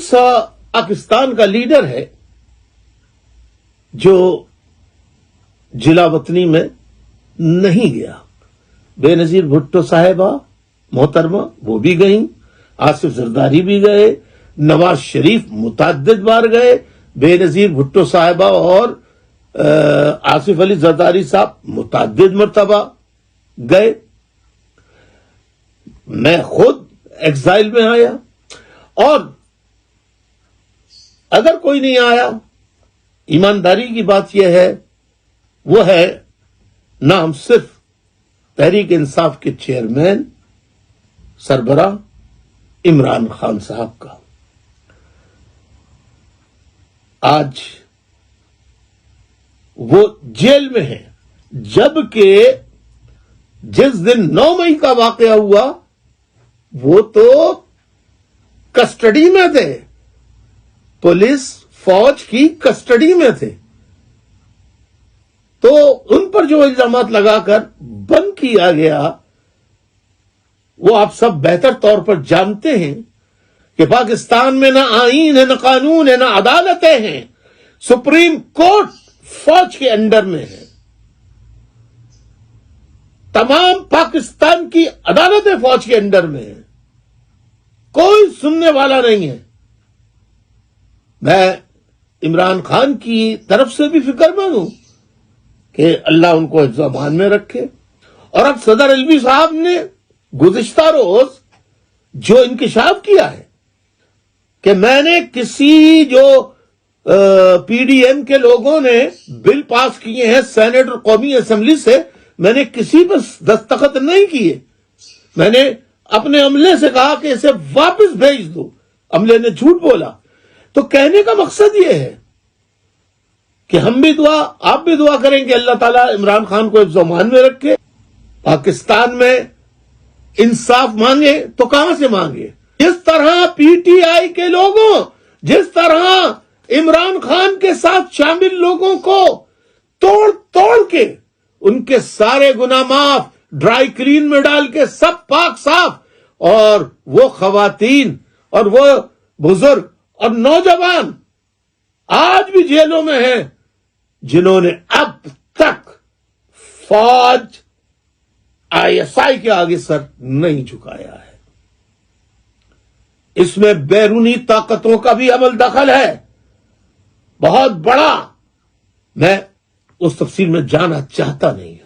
سا پاکستان کا لیڈر ہے جو جلا وطنی میں نہیں گیا. بے نظیر بھٹو صاحبہ محترمہ وہ بھی گئیں، آصف زرداری بھی گئے، نواز شریف متعدد بار گئے، بے نظیر بھٹو صاحبہ اور آصف علی زرداری صاحب متعدد مرتبہ گئے. میں خود ایگزائل میں آیا، اور اگر کوئی نہیں آیا، ایمانداری کی بات یہ ہے، وہ ہے نام صرف تحریک انصاف کے چیئرمین سربراہ عمران خان صاحب کا. آج وہ جیل میں ہیں، جبکہ جس دن 9 مئی کا واقعہ ہوا وہ تو کسٹڈی میں تھے، پولیس فوج کی کسٹڈی میں تھے. تو ان پر جو الزامات لگا کر بند کیا گیا، وہ آپ سب بہتر طور پر جانتے ہیں کہ پاکستان میں نہ آئین ہے، نہ قانون ہے، نہ عدالتیں ہیں. سپریم کورٹ فوج کے انڈر میں ہے، تمام پاکستان کی عدالتیں فوج کے انڈر میں ہیں، کوئی سننے والا نہیں ہے. میں عمران خان کی طرف سے بھی فکر مند ہوں کہ اللہ ان کو حفظ و امان میں رکھے. اور اب صدر الوی صاحب نے گزشتہ روز جو انکشاف کیا ہے کہ میں نے کسی جو پی ڈی ایم کے لوگوں نے بل پاس کیے ہیں سینٹ اور قومی اسمبلی سے، میں نے کسی پر دستخط نہیں کیے. میں نے اپنے عملے سے کہا کہ اسے واپس بھیج دو، عملے نے جھوٹ بولا. تو کہنے کا مقصد یہ ہے کہ ہم بھی دعا، آپ بھی دعا کریں کہ اللہ تعالیٰ عمران خان کو حفظ و امان میں رکھے. پاکستان میں انصاف مانگے تو کہاں سے مانگے؟ جس طرح پی ٹی آئی کے لوگوں، جس طرح عمران خان کے ساتھ شامل لوگوں کو توڑ توڑ کے ان کے سارے گناہ معاف، ڈرائی کلین میں ڈال کے سب پاک صاف، اور وہ خواتین اور وہ بزرگ اور نوجوان آج بھی جیلوں میں ہیں جنہوں نے اب تک فوج آئی ایس آئی کے آگے سر نہیں جھکایا ہے. اس میں بیرونی طاقتوں کا بھی عمل دخل ہے بہت بڑا. میں اس تفصیل میں جانا چاہتا نہیں.